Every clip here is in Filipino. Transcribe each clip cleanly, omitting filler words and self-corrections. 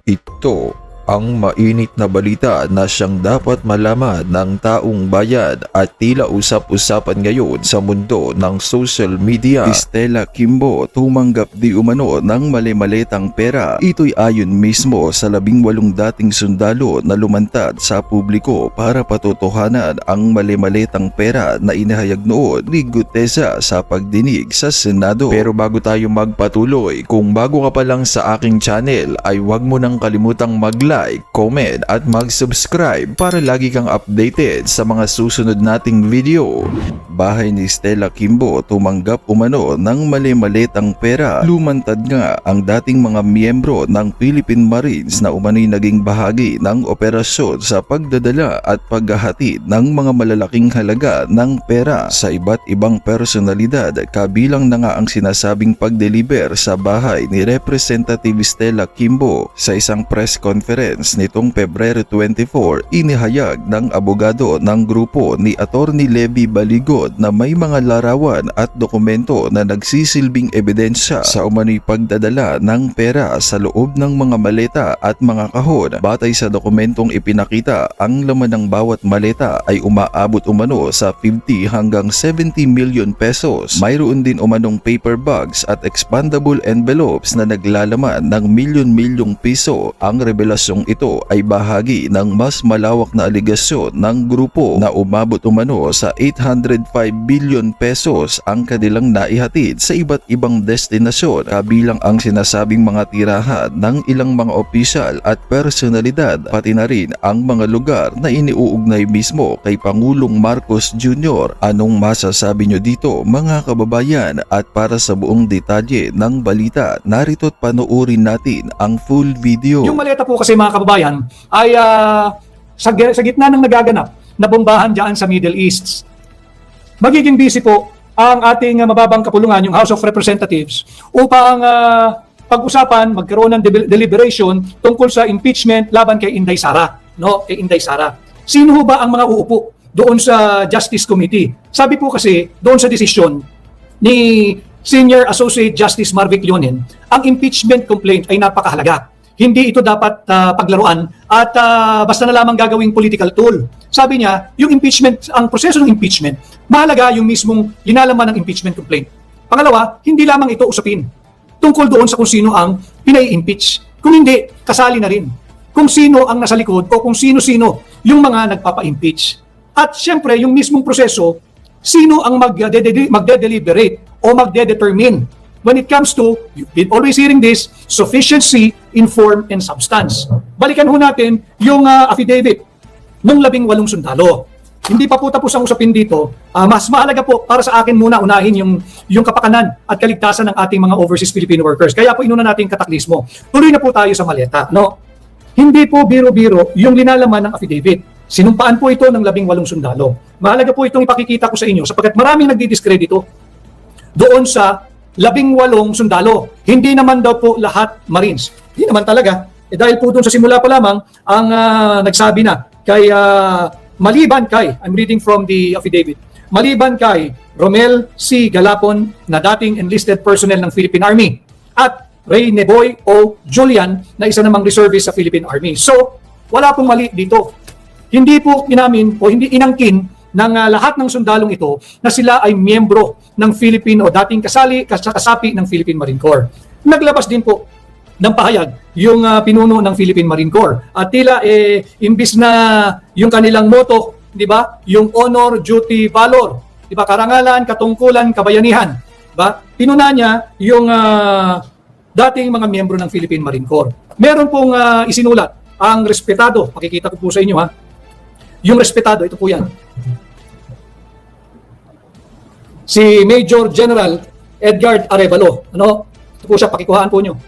Ito ang mainit na balita na siyang dapat malaman ng taong bayan at tila usap-usapan ngayon sa mundo ng social media. Stella Kimbo tumanggap di umano ng mali-malitang pera. Ito'y ayon mismo sa 18 dating sundalo na lumantad sa publiko para patotohanan ang mali-malitang pera na inihayag noon ni Gutesa sa pagdinig sa Senado. Pero bago tayo magpatuloy, kung bago ka pa lang sa aking channel ay huwag mo nang kalimutang mag-like, comment at mag-subscribe para lagi kang updated sa mga susunod nating video. Bahay ni Stella Kimbo tumanggap umano ng mali-malitang pera. Lumantad nga ang dating mga miyembro ng Philippine Marines na umano'y naging bahagi ng operasyon sa pagdadala at paghahatid ng mga malalaking halaga ng pera sa iba't ibang personalidad, kabilang na nga ang sinasabing pag-deliver sa bahay ni Representative Stella Kimbo. Sa isang press conference nitong Pebrero 24, inihayag ng abogado ng grupo ni Attorney Levy Baligod na may mga larawan at dokumento na nagsisilbing ebidensya sa umano'y pagdadala ng pera sa loob ng mga maleta at mga kahon. Batay sa dokumentong ipinakita, ang laman ng bawat maleta ay umaabot umano sa 50 hanggang 70 million pesos. Mayroon din umanong paper bags at expandable envelopes na naglalaman ng milyon-milyong piso. Ang revelasyong ito ay bahagi ng mas malawak na aligasyon ng grupo na umabot umano sa 805 billion pesos ang kanilang naihatid sa iba't ibang destinasyon, kabilang ang sinasabing mga tirahan ng ilang mga opisyal at personalidad, pati na rin ang mga lugar na iniuugnay mismo kay Pangulong Marcos Jr. Anong masasabi nyo dito mga kababayan? At para sa buong detalye ng balita, narito't panoorin natin ang full video. Yung maleta po kasi mga kababayan ay sa gitna ng nagaganap na bombahan dyan sa Middle East. Magiging busy po ang ating mababang kapulungan, yung House of Representatives, upang pag-usapan, magkaroon ng deliberation tungkol sa impeachment laban kay Inday Sara. No? Kay Inday Sara. Sino ho ba ang mga uupo doon sa Justice Committee? Sabi po kasi doon sa desisyon ni Senior Associate Justice Marvic Leonen, ang impeachment complaint ay napakahalaga. Hindi ito dapat paglaruan at basta na lamang gagawing political tool. Sabi niya, yung impeachment, ang proseso ng impeachment, mahalaga yung mismong linalaman ng impeachment complaint. Pangalawa, hindi lamang ito usapin tungkol doon sa kung sino ang pinai-impeach. Kung hindi, kasali na rin kung sino ang nasa likod o kung sino-sino yung mga nagpapa-impeach. At syempre, yung mismong proseso, sino ang magde-deliberate o magde-determine when it comes to, you've been always hearing this, sufficiency in form and substance. Balikan ho natin yung affidavit ng 18 sundalo. Hindi pa po tapos ang usapin dito. Mas mahalaga po para sa akin muna unahin yung kapakanan at kaligtasan ng ating mga overseas Filipino workers. Kaya po inuna natin kataklismo. Tuloy na po tayo sa maleta. No? Hindi po biro-biro yung linalaman ng affidavit. Sinumpaan po ito ng 18 sundalo. Mahalaga po itong ipakikita ko sa inyo sapagkat maraming nagdidiskredito doon sa 18 sundalo. Hindi naman daw po lahat Marines. Hindi naman talaga. Dahil po doon sa simula pa lamang, ang nagsabi na kay maliban kay, I'm reading from the affidavit, maliban kay Romel C. Galapon na dating enlisted personnel ng Philippine Army at Ray Neboy O. Julian na isa namang reservist sa Philippine Army. So, wala pong mali dito. Hindi po inamin o hindi inangkin ng lahat ng sundalong ito na sila ay miyembro ng Philippine o dating kasapi ng Philippine Marine Corps. Naglabas din po ng pahayag yung pinuno ng Philippine Marine Corps. At tila imbis na yung kanilang motto, di ba? Yung honor, duty, valor, di ba? Karangalan, katungkulan, kabayanihan, di ba? Pinuna niya yung dating mga miyembro ng Philippine Marine Corps. Meron pong isinulat ang respetado, pakikita ko po sa inyo ha. Yung respetado, ito po yan. Si Major General Edgar Arevalo. Ano? Ito po siya, pakikuhaan po nyo.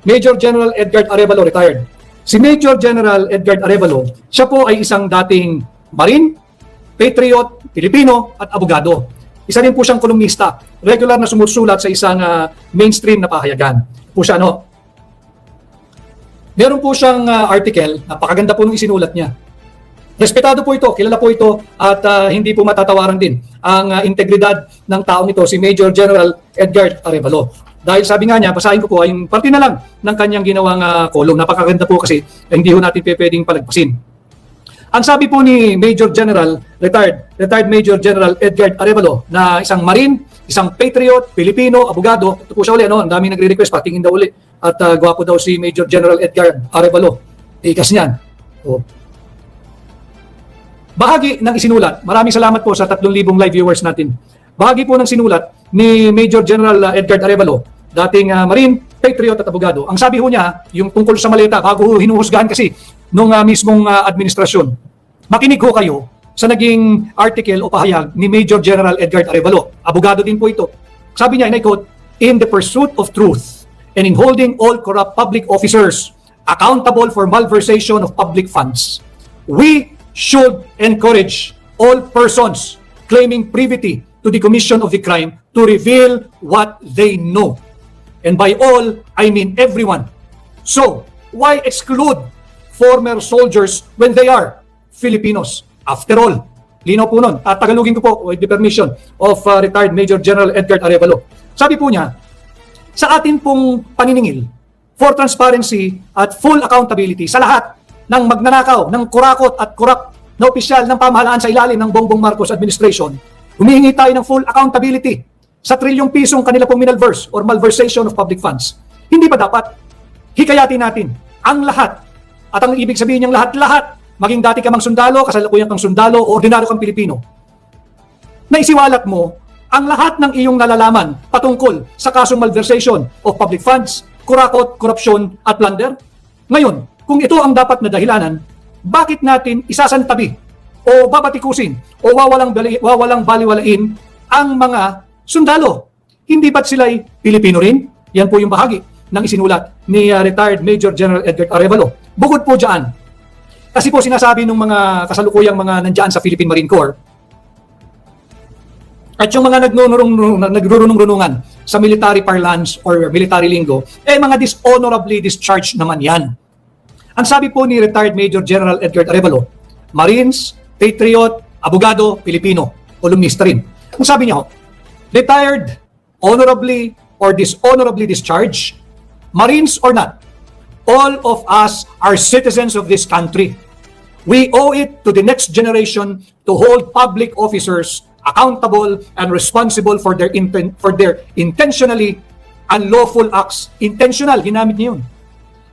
Major General Edgar Arevalo, retired. Si Major General Edgar Arevalo, siya po ay isang dating Marine, Patriot, Pilipino, at abogado. Isa rin po siyang kolumnista. Regular na sumusulat sa isang mainstream na pahayagan. Po siya, no? Meron po siyang article, napakaganda po nung isinulat niya. Respetado po ito, kilala po ito at hindi po matatawaran din ang integridad ng taong ito, si Major General Edgar Arevalo. Dahil sabi nga niya, basahin ko po ay yung parte na lang ng kanyang ginawang kolong. Napakaganda po kasi hindi ho natin pwedeng palagpasin. Ang sabi po ni Major General, retired Major General Edgar Arevalo na isang Marine, isang Patriot, Pilipino, abogado. Ito po siya uli, no? Ang dami nagre-request, patingin daw uli. At gwapo daw si Major General Edgar Arevalo. Ikas niyan. O. Bahagi ng isinulat, maraming salamat po sa 3,000 live viewers natin. Bahagi po ng sinulat ni Major General Edgar Arevalo, dating Marine, Patriot at abogado. Ang sabi ho niya, yung tungkol sa maleta, bago ho hinuhusgahan kasi nung mismong administrasyon. Makinig ho kayo sa naging article o pahayag ni Major General Edgar Arevalo. Abogado din po ito. Sabi niya, and I quote, "In the pursuit of truth and in holding all corrupt public officers accountable for malversation of public funds, we should encourage all persons claiming privity to the commission of the crime to reveal what they know. And by all, I mean everyone. So, why exclude former soldiers when they are Filipinos? After all, linaw po nun. Tagalogin ko po with the permission of retired Major General Edgar Arevalo. Sabi po niya, sa atin pong paniningil for transparency at full accountability sa lahat ng magnanakaw, ng kurakot at corrupt na opisyal ng pamahalaan sa ilalim ng Bongbong Marcos administration, humihingi tayo ng full accountability sa trilyong pisong kanila pong minalverse or malversation of public funds. Hindi ba dapat hikayatin natin ang lahat, at ang ibig sabihin niyang lahat-lahat, maging dati ka mang sundalo, kasalukuyan kang sundalo, o ordinaryo kang Pilipino, na isiwalat mo ang lahat ng iyong nalalaman patungkol sa kasong malversation of public funds, kurakot, korupsyon at plunder? Ngayon, kung ito ang dapat na dahilanan, bakit natin isasantabi o babatikusin o wawalang baliwalain ang mga sundalo? Hindi ba't sila'y Pilipino rin? Yan po yung bahagi ng isinulat ni retired Major General Edgar Arevalo. Bukod po dyan, kasi po sinasabi ng mga kasalukuyang mga nandyan sa Philippine Marine Corps at yung mga nagrurunong-runungan sa military parlance or military lingo, mga dishonorably discharged naman yan. Ang sabi po ni retired Major General Edgar Arevalo, Marines, Patriot, abogado, Pilipino, kolumnista rin. Ang sabi niya, retired, honorably or dishonorably discharged, Marines or not, all of us are citizens of this country. We owe it to the next generation to hold public officers accountable and responsible for their intentionally unlawful acts. Intentional, ginamit niya yun.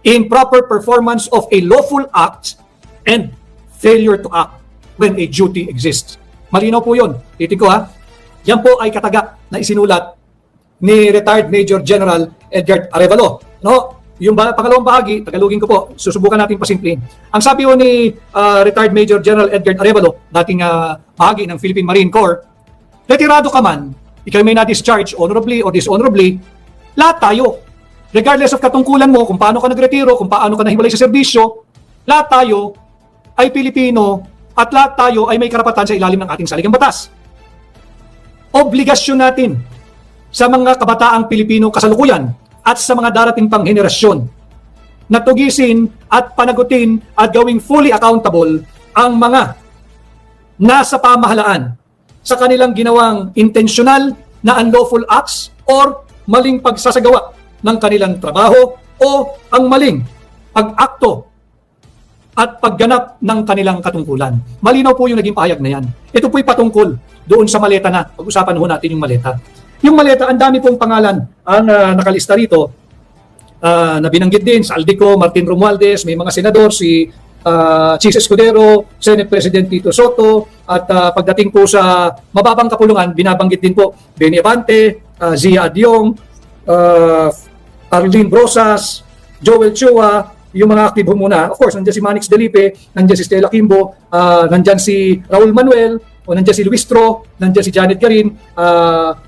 Improper performance of a lawful act and failure to act when a duty exists. Malinaw po yun. Titin ko ha. Yan po ay kataga na isinulat ni retired Major General Edgar Arevalo. No? Yung pangalawang bahagi, tagalogin ko po, susubukan natin pasimplihin. Ang sabi po ni retired Major General Edgar Arevalo, dating bahagi ng Philippine Marine Corps, retirado ka man, ikaw may na-discharge honorably or dishonorably, lahat tayo. Regardless of katungkulan mo, kung paano ka nagretiro, kung paano ka nahiwalay sa serbisyo, lahat tayo ay Pilipino at lahat tayo ay may karapatan sa ilalim ng ating saligang batas. Obligasyon natin sa mga kabataang Pilipino kasalukuyan at sa mga darating pang henerasyon na tugisin at panagutin at gawing fully accountable ang mga nasa pamahalaan sa kanilang ginawang intentional na unlawful acts or maling pagsasagawa ng kanilang trabaho o ang maling pag-akto at pagganap ng kanilang katungkulan. Malinaw po yung naging pahayag na yan. Ito po'y patungkol doon sa maleta na. Pag-usapan ho natin yung maleta. Yung maleta, ang dami pong pangalan ang nakalista rito na binanggit din sa Aldico, Martin Romualdez, may mga senador, si Chis Escudero, Senate President Tito Soto, at pagdating po sa mababang kapulungan, binabanggit din po Benny Abante, Zia Adyong, Arlene Brosas, Joel Chua, yung mga aktibo muna. Of course, nandiyan si Manix Delipe, nandiyan si Stella Kimbo, nandiyan si Raul Manuel, o nandiyan si Luis Tro, nandiyan si Janet Garin,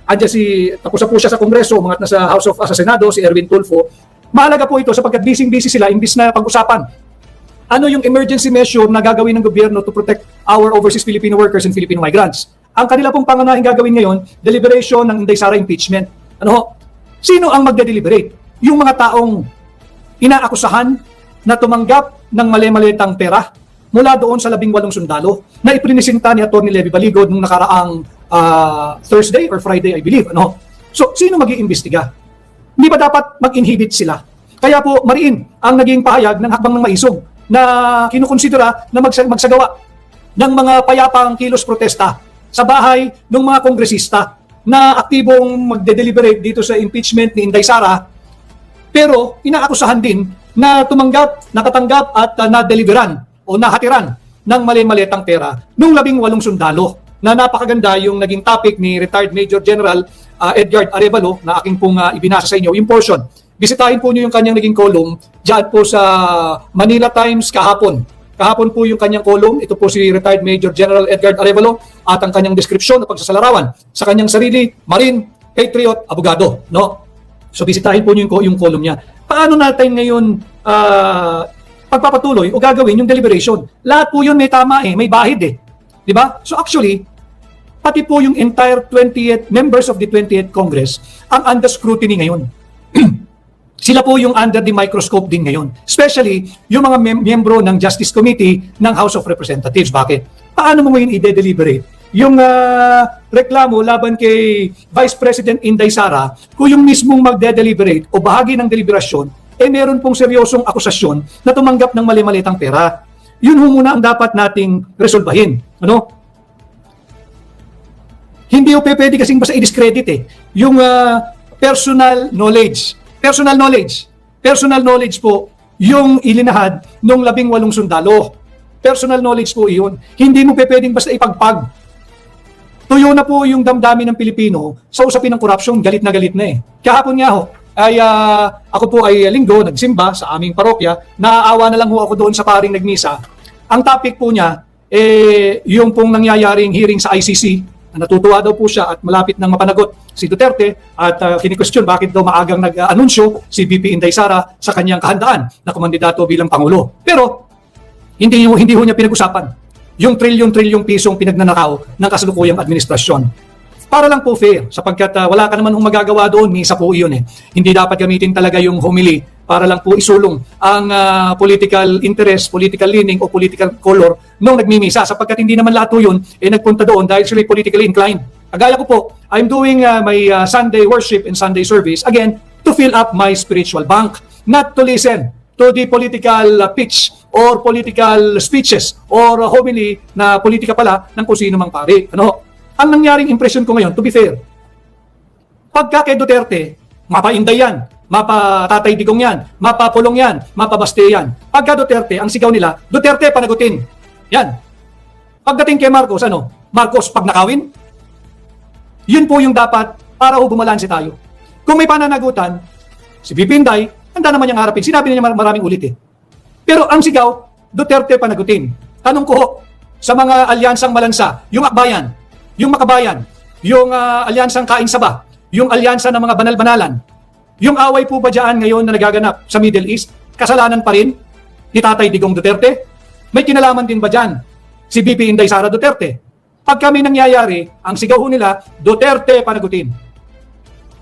nandiyan si, tapos na po siya sa Kongreso, mga nasa House of sa Senado, si Erwin Tulfo. Mahalaga po ito sapagkat busy sila, imbis na pag-usapan ano yung emergency measure na gagawin ng gobyerno to protect our overseas Filipino workers and Filipino migrants. Ang kanila pong pangunahing gagawin ngayon, deliberation ng Inday Sara impeachment. Ano ho? Sino ang magde-deliberate? Yung mga taong inaakusahan na tumanggap ng mali-malitang pera mula doon sa 18 sundalo na iprinisinta ni Atty. Levy Baligod nung nakaraang Thursday or Friday, I believe. Ano? So, sino mag-iimbestiga? Hindi ba dapat mag-inhibit sila? Kaya po, mariin ang naging pahayag ng Hakbang ng Maisog na kinukonsidera na magsagawa ng mga payapang kilos protesta sa bahay ng mga kongresista na aktibong magde-deliberate dito sa impeachment ni Inday Sara, pero inaakusahan din na nakatanggap at na-deliveran o nahatiran ng mali-malitang pera nung 18 sundalo, na napakaganda yung naging topic ni retired Major General Edgard Arevalo na aking pong ibinasa sa inyo, yung portion. Bisitahin po niyo yung kanyang naging column dyan po sa Manila Times kahapon. Kahapon po yung kanyang column. Ito po si retired Major General Edgard Arevalo at ang kanyang description na pagsasalarawan sa kanyang sarili, Marine, Patriot, Abogado. No? So bisitahin po niyo yung column niya. Paano natin ngayon pagpapatuloy o gagawin yung deliberation? Lahat po yun may tama may bahid Di ba? So actually, pati po yung entire 28 members of the 28th Congress ang under scrutiny ngayon. Sila po yung under the microscope din ngayon. Especially yung mga miyembro ng Justice Committee ng House of Representatives. Bakit? Paano mo ngayon i-deliberate yung reklamo laban kay Vice President Inday Sara kung yung mismong magde-deliberate o bahagi ng deliberasyon meron pong seryosong akusasyon na tumanggap ng mali-malitang pera? Yun muna ang dapat nating resolbahin. Ano? Hindi po pwede kasing basta i-discredit yung personal knowledge. Personal knowledge po yung ilinahad ng 18 sundalo. Personal knowledge po iyon. Hindi mo pwedeng basta ipagpag. Tuyo na po yung damdamin ng Pilipino sa usapin ng korupsyon. Galit na Kahapon nga ako po ay linggo, nagsimba sa aming parokya. Naaawa na lang ako doon sa paring nagmisa. Ang topic po niya, yung pong nangyayaring hearing sa ICC. Natutuwa daw po siya at malapit nang mapanagot si Duterte at kini-question bakit daw maagang nag-anunsyo si VP Inday Sara sa kanyang kahandaan na kumandidato bilang Pangulo. Pero hindi ho niya pinag-usapan yung trilyon-trilyong pisong pinagnanakaw ng kasalukuyang administrasyon. Para lang po fair, sapagkat wala ka naman magagawa doon, misa po iyon Hindi dapat gamitin talaga yung homily para lang po isulong ang political interest, political leaning o political color nung nagmimisa, sapagkat hindi naman lahat po yun nagpunta doon dahil sila politically inclined. Kagaya ko po, I'm doing my Sunday worship and Sunday service, again, to fill up my spiritual bank, not to listen to the political pitch or political speeches or homily na politika pala ng kung sino mang pari. Ano? Ang nangyaring impression ko ngayon, to be fair, pagka kay Duterte, mapa Inday yan, mapa Tatay Digong yan, mapa Pulong yan, mapa Baste yan. Pagka Duterte, ang sigaw nila, Duterte panagutin. Yan. Pagdating kay Marcos, Marcos pagnakawin? Yun po yung dapat para bumalanse tayo. Kung may pananagutan, si VP Inday, handa naman niyang harapin. Sinabi niya maraming ulit Pero ang sigaw, Duterte panagutin. Tanong ko sa mga alyansang malansa, yung Akbayan, yung Makabayan, yung alyansang Kaing Saba, yung alyansa ng mga banal-banalan, yung away po ba dyan ngayon na nagaganap sa Middle East, kasalanan pa rin ni Tatay Digong Duterte? May kinalaman din ba dyan si VP Inday Sara Duterte? Pag kami nangyayari, ang sigaw nila, Duterte panagutin.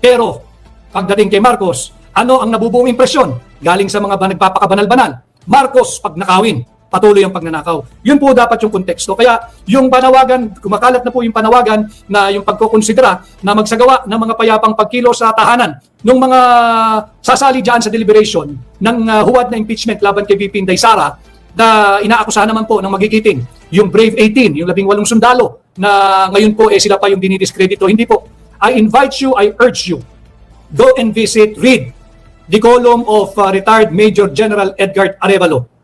Pero, pagdating kay Marcos, ano ang nabubuong impresyon? Galing sa mga nagpapakabanal-banal. Marcos, pag nakawin, patuloy ang pagnanakaw. Yun po dapat yung konteksto. Kaya yung panawagan, kumakalat na po yung panawagan na yung pagkukonsidera na magsagawa ng mga payapang pagkilos sa tahanan ng mga sasali dyan sa deliberation ng huwad na impeachment laban kay VP Inday Sara na inaakusahan naman po ng magigiting. Yung Brave 18, yung 18 sundalo na ngayon po sila pa yung dinidiscredito. Hindi po. I invite you, I urge you, go and read the column of retired Major General Edgard Arevalo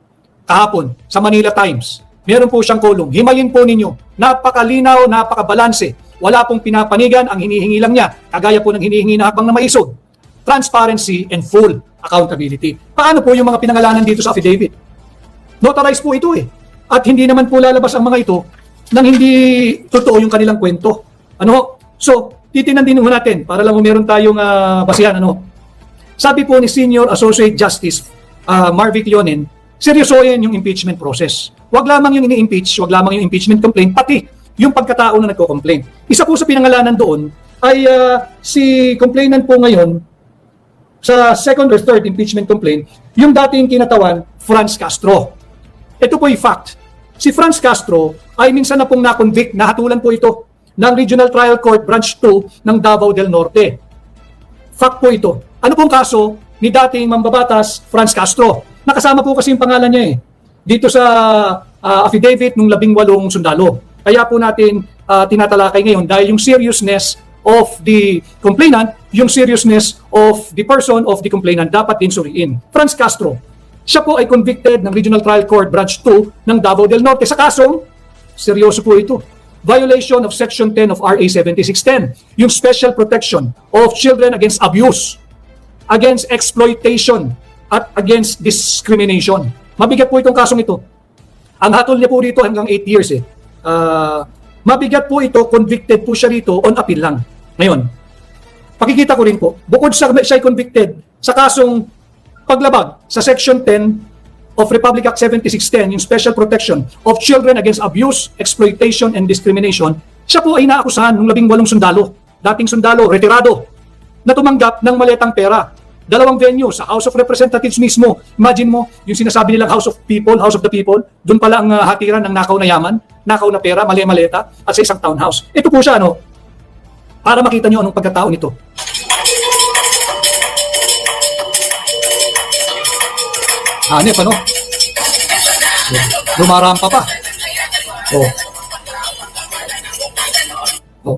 kahapon sa Manila Times. Meron po siyang column. Himayin po ninyo. Napakalinaw, napakabalanse. Wala pong pinapanigan. Ang hinihingi lang niya, kagaya po ng hinihingi na Hakbang na Maisog, transparency and full accountability. Paano po yung mga pinangalanan dito sa affidavit? Notarized po ito At hindi naman po lalabas ang mga ito nang hindi totoo yung kanilang kwento. So, titinan din natin para lang meron tayong basihan. Sabi po ni Senior Associate Justice Marvic Leonen, seryosohin yung impeachment process. Huwag lamang yung ini-impeach, huwag lamang yung impeachment complaint, pati yung pagkatao na nagko-complain. Isa po sa pinangalanan doon ay si complainant po ngayon sa second or third impeachment complaint, yung dating kinatawan, Franz Castro. Ito po yung fact. Si Franz Castro ay minsan na pong na-convict, nahatulan po ito ng Regional Trial Court Branch 2 ng Davao del Norte. Fact po ito. Ano pong kaso ni dating mambabatas Franz Castro? Nakasama po kasi yung pangalan niya dito sa affidavit ng 18 sundalo. Kaya po natin tinatalakay ngayon dahil yung seriousness of the complainant, yung seriousness of the person of the complainant dapat din suriin. Franz Castro, siya po ay convicted ng Regional Trial Court Branch 2 ng Davao del Norte sa kasong, seryoso po ito, violation of Section 10 of RA 7610, yung special protection of children against abuse, against exploitation, at against discrimination. Mabigat po itong kasong ito. Ang hatol niya po rito hanggang 8 years mabigat po ito, convicted po siya rito on appeal lang. Ngayon, pakikita ko rin po, bukod sa siya ay convicted sa kasong paglabag sa Section 10 of Republic Act 7610, yung special protection of children against abuse, exploitation, and discrimination, siya po ay naakusahan ng 18 sundalo, dating sundalo, retirado, na tumanggap ng maletang pera. 2 venue sa House of Representatives mismo. Imagine mo, yung sinasabi nilang House of People, House of the People, doon pala ang hatiran ng nakaw na yaman, nakaw na pera, mali-maleta, at sa isang townhouse. Ito po siya, para makita nyo anong pagkatao nito. Hanip, Lumarampa pa.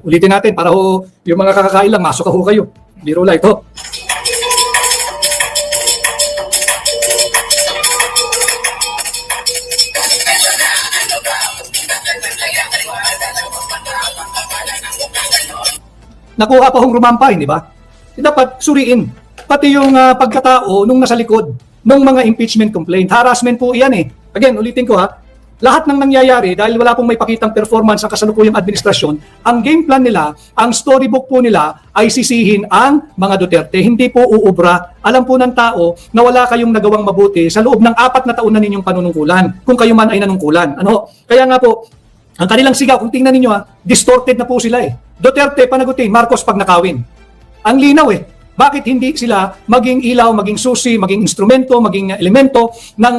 Ulitin natin para yung mga kakakain lang, masok ako kayo. Biro lang ito. Nakuha pa hong rumampa, di ba? Dapat suriin. Pati yung pagkatao nung nasa likod ng mga impeachment complaint. Harassment po iyan Again, ulitin ko lahat ng nangyayari dahil wala pong may pakitang performance ang kasalukuyang administrasyon, ang game plan nila, ang storybook po nila ay sisihin ang mga Duterte. Hindi po uubra. Alam po ng tao na wala kayong nagawang mabuti sa loob ng 4 na taon na ninyong panunungkulan, kung kayo man ay nanungkulan. Kaya nga po, ang kanilang sigaw, kung tingnan ninyo distorted na po sila Duterte panagutin, Marcos pag nakawin. Ang linaw Bakit hindi sila maging ilaw, maging susi, maging instrumento, maging elemento ng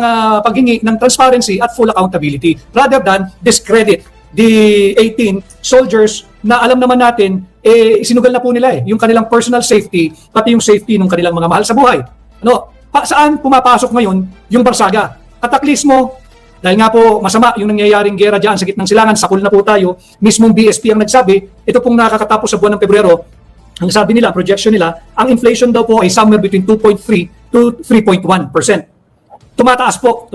paghingi ng transparency at full accountability rather than discredit the 18 soldiers na alam naman natin sinugal na po nila yung kanilang personal safety pati yung safety ng kanilang mga mahal sa buhay. Saan pumapasok ngayon yung Barsaga? Kataklismo, dahil nga po masama yung nangyayaring gera dyan sa gitnang silangan, sakol na po tayo. Mismong BSP ang nagsabi, ito pong nakakatapos sa buwan ng Pebrero, ang sabi nila, projection nila, ang inflation daw po ay somewhere between 2.3 to 3.1%. Tumataas po.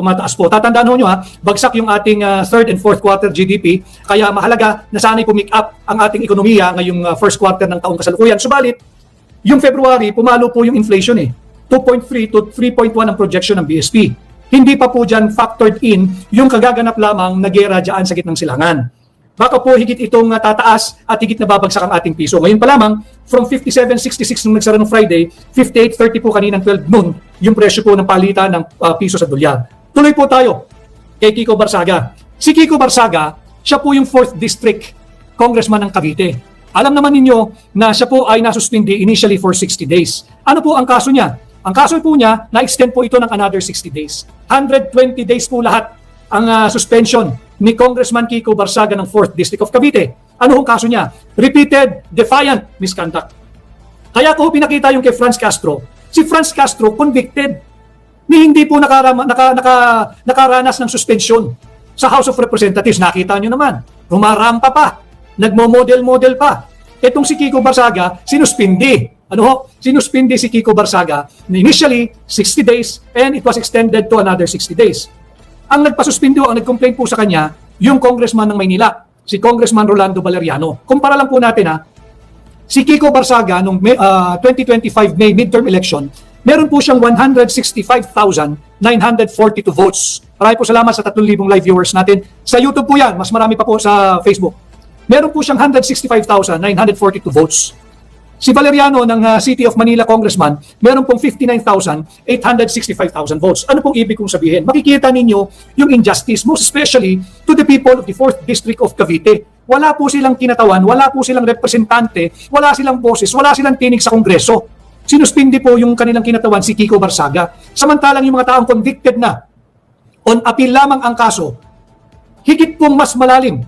Tatandaan nyo bagsak yung ating third and fourth quarter GDP, kaya mahalaga na sana'y pumick up ang ating ekonomiya ngayong first quarter ng taong kasalukuyan. Subalit, yung February, pumalo po yung inflation 2.3 to 3.1 ang projection ng BSP. Hindi pa po dyan factored in yung kagaganap lamang na gera dyan sa gitnang silangan. Baka po higit itong tataas at higit na babagsak ang ating piso. Ngayon pa lamang, from 57.66 nung nagsara ng Friday, 58.30 po kaninang 12 noon, yung presyo po ng palitan ng piso sa dolyar. Tuloy po tayo kay Kiko Barsaga. Si Kiko Barsaga, siya po yung 4th District Congressman ng Cavite. Alam naman ninyo na siya po ay nasuspindi initially for 60 days. Ano po ang kaso niya? Ang kaso po niya, na-extend po ito ng another 60 days. 120 days po lahat ang suspension ni Congressman Kiko Barsaga ng 4th District of Cavite. Ano ang kaso niya? Repeated, defiant misconduct. Kaya ko pinakita yung kay Franz Castro. Si Franz Castro convicted ni hindi po nakaranas ng suspension sa House of Representatives. Nakita nyo naman, rumarampa pa, nagmo-model-model pa. Itong si Kiko Barsaga, sinuspindi. Sinuspindi si Kiko Barsaga initially 60 days and it was extended to another 60 days. Ang nagpasuspindo, ang nag-complain po sa kanya, yung congressman ng Maynila, si Congressman Rolando Valeriano. Kumpara lang po natin si Kiko Barsaga noong 2025 May midterm election, meron po siyang 165,942 votes. Marami po salamat sa 3,000 live viewers natin. Sa YouTube po yan, mas marami pa po sa Facebook. Meron po siyang 165,942 votes. Si Valeriano ng City of Manila Congressman, meron pong 59,865,000 votes. Ano pong ibig kong sabihin? Makikita ninyo yung injustice, most especially to the people of the 4th District of Cavite. Wala po silang kinatawan, wala po silang representante, wala silang boses, wala silang tinig sa Kongreso. Sinuspindi po yung kanilang kinatawan si Kiko Barsaga. Samantalang yung mga taong convicted na, on appeal lamang ang kaso, higit pong mas malalim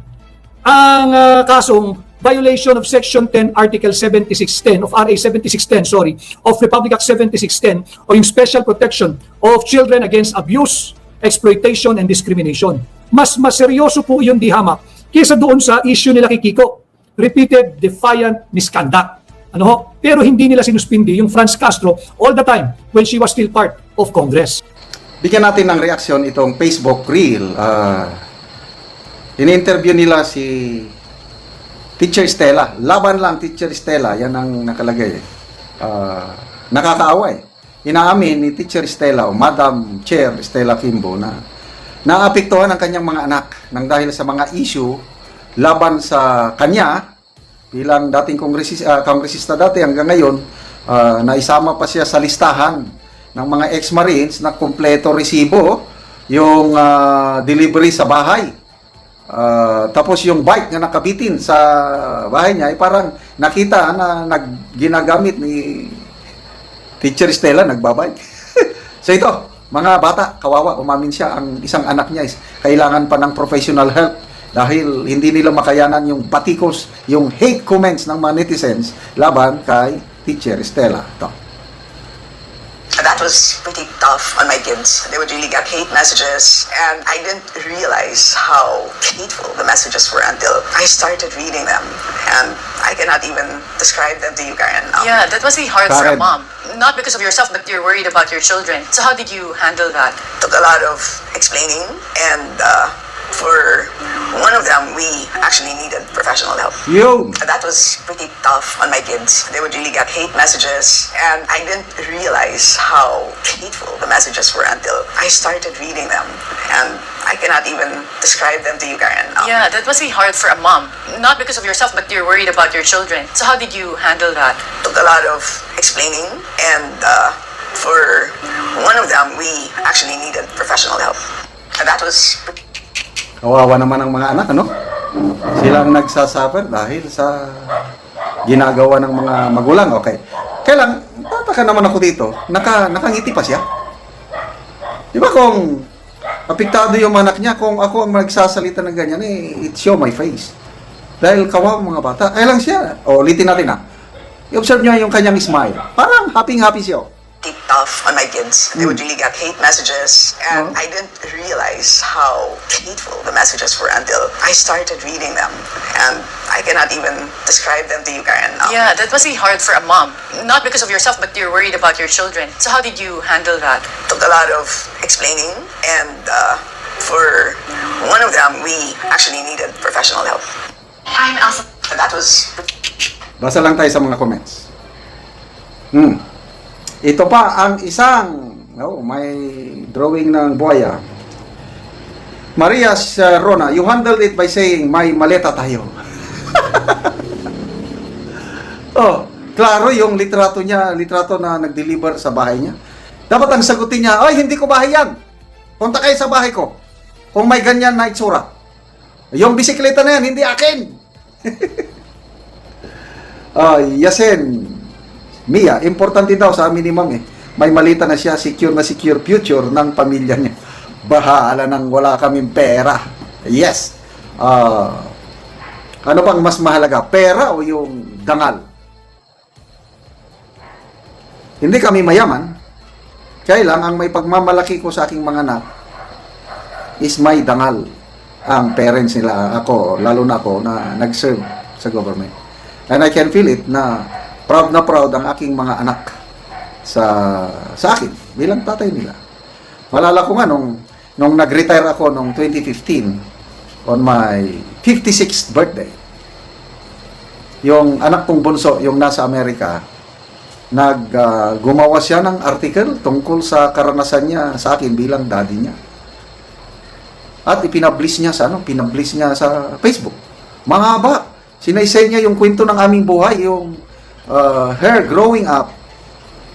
ang kasong violation of Section 10, Article 7610 of RA 7610, of Republic Act 7610 o yung Special Protection of Children Against Abuse, Exploitation, and Discrimination. Mas seryoso po yung dihamak kaysa doon sa issue nila kay Kiko, repeated defiant misconduct. Ano ho? Pero hindi nila sinuspindi yung Franz Castro all the time when she was still part of Congress. Bigyan natin ng reaksyon itong Facebook Reel. In-interview nila si Teacher Stella. Laban lang, Teacher Stella. Yan ang nakalagay. Nakakaawa eh. Inaamin ni Teacher Stella o Madam Chair Stella Kimbo na naapektuhan ang kanyang mga anak nang dahil sa mga issue laban sa kanya bilang dating kongresista dati hanggang ngayon, naisama pa siya sa listahan ng mga ex-marines na kompleto resibo yung delivery sa bahay. Tapos yung bike na nakabitin sa bahay niya ay parang nakita na ginagamit ni Teacher Stella, nagbabike. So ito, mga bata, kawawa, umamin siya, ang isang anak niya is kailangan pa ng professional help dahil hindi nila makayanan yung batikos, yung hate comments ng mga netizens laban kay Teacher Stella. Ito. That was pretty tough on my kids. They would really get hate messages, and I didn't realize how hateful the messages were until I started reading them. And I cannot even describe them to you, Karen. Yeah, that must be hard for a Karen. mom. Not because of yourself, but you're worried about your children. So how did you handle that? Took a lot of explaining, and for one of them, we actually needed professional help. Yun! That was pretty tough on my kids. They would really get hate messages, and I didn't realize how hateful the messages were until I started reading them. And I cannot even describe them to you, Karen. Yeah, that must be hard for a mom. Not because of yourself, but you're worried about your children. So how did you handle that? Took a lot of explaining, and for one of them, we actually needed professional help. And that was pretty Kawawa naman ang mga anak, ano? Silang nagsasuffer dahil sa ginagawa ng mga magulang. Okay. Kailan, tataka naman ako dito, nakangiti pa siya. Di ba kung apektado yung anak niya, kung ako ang magsasalita ng ganyan, it show my face. Dahil kawawa mga bata. Ay lang siya. O, ulitin natin ha. I-observe nyo yung kanyang smile. Parang happy-happy siya. tough on my kids. They would really get hate messages, and I didn't realize how hateful the messages were until I started reading them. And I cannot even describe them to you, Karen. Yeah, that must be hard for a mom. Not because of yourself, but you're worried about your children. So how did you handle that? Took a lot of explaining, and for one of them, we actually needed professional help. I'm Elsa. That was Basa lang tayo sa mga comments. Ito pa ang isang, may drawing ng buhaya. Maria Rona, you handled it by saying, may maleta tayo. Klaro yung litrato niya, litrato na nag-deliver sa bahay niya. Dapat ang sagutin niya, ay, hindi ko bahay yan. Punta kayo sa bahay ko. Kung may ganyan na itsura. Yung bisikleta na yan, hindi akin. Yasen, Mia, importante daw sa amin ni Ma'am may malita na siya, secure future ng pamilya niya. Bahala nang wala kaming pera. Yes. Ano bang mas mahalaga? Pera o yung dangal? Hindi kami mayaman. Kaya lang, ang may pagmamalaki ko sa aking mga anak is may dangal. Ang parents nila, ako, lalo na ako, na nag-serve sa government. And I can feel it na proud ang aking mga anak sa akin bilang tatay nila. Malala ko nga nung nag-retire ako nung 2015 on my 56th birthday. Yung anak kong bunso, yung nasa Amerika, gumawa siya ng article tungkol sa karanasan niya sa akin bilang daddy niya. At ipinablish niya sa Facebook. Mahaba. Sinaysay niya yung kwento ng aming buhay, yung her growing up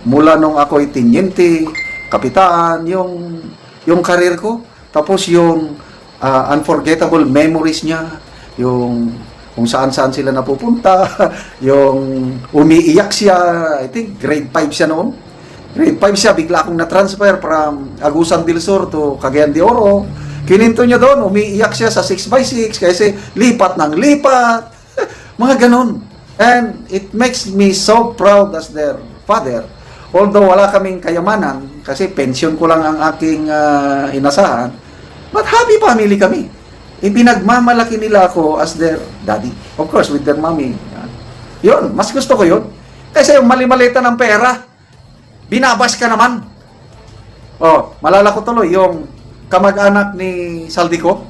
mula nung ako'y tinyente, kapitaan, yung career ko, tapos yung unforgettable memories niya, yung kung saan-saan sila napupunta, yung umiiyak siya, I think grade 5 siya noon. Grade 5 siya, bigla akong na-transfer from Agusan del Sur to Cagayan de Oro. Kininto niya doon, umiiyak siya sa 6x6 kasi lipat ng lipat. Mga ganun. And it makes me so proud as their father. Although wala kaming kayamanan, kasi pension ko lang ang aking inasahan, but happy family kami. Ipinagmamalaki nila ako as their daddy. Of course, with their mommy. Yun, mas gusto ko yun. Kasi yung mali-malita ng pera, binabas ka naman. Oh, malala ko tuloy, yung kamag-anak ni Saldico,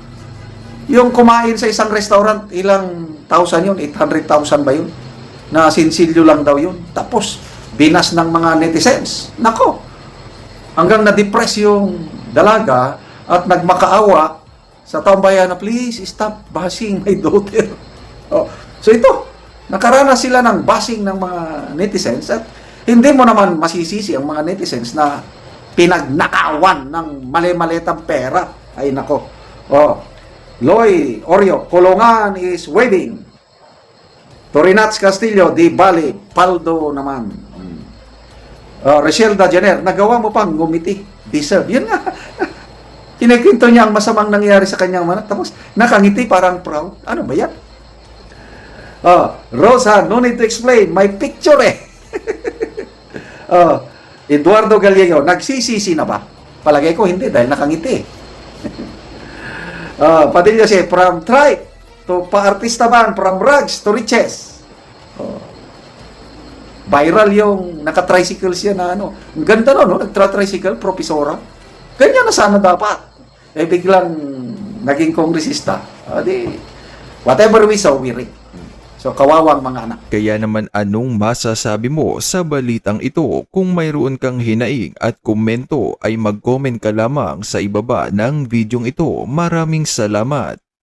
yung kumain sa isang restaurant, ilang thousand yun? 800,000 ba yun? Na sinsilyo lang daw yun. Tapos, binas ng mga netizens. Nako, hanggang na-depress yung dalaga at nagmakaawa sa taong bayan na, please, stop bashing my daughter. Oh, so ito, nakaranas sila ng bashing ng mga netizens at hindi mo naman masisisi ang mga netizens na pinagnakawan ng mali-malitang pera. Ay nako. Oh, Loy Oreo, Kulungan is waving. Torinats Castillo, Di Bali, Paldo naman. Rachel Dajaner, nagawa mo pang gumiti. Deserve. Yun nga. Kinikwento niya ang masamang nangyari sa kanyang anak. Tapos nakangiti parang proud. Ano ba yan? Rosa, no need to explain. My picture eh. Eduardo Gallego, nagsisisi na ba? Palagay ko hindi dahil nakangiti. Padilla siya, from tribe to pa-artista man, from rags to riches. Viral yung naka-tricycle siya na ano. Ang ganda no, nagtra-tricycle, profesora. Ganyan na sana dapat. Biglang naging kongresista. Whatever we saw, we reap. So, kawawang mga anak. Kaya naman anong masasabi mo sa balitang ito? Kung mayroon kang hinaing at komento ay mag-comment ka lamang sa ibaba ng videong ito. Maraming salamat.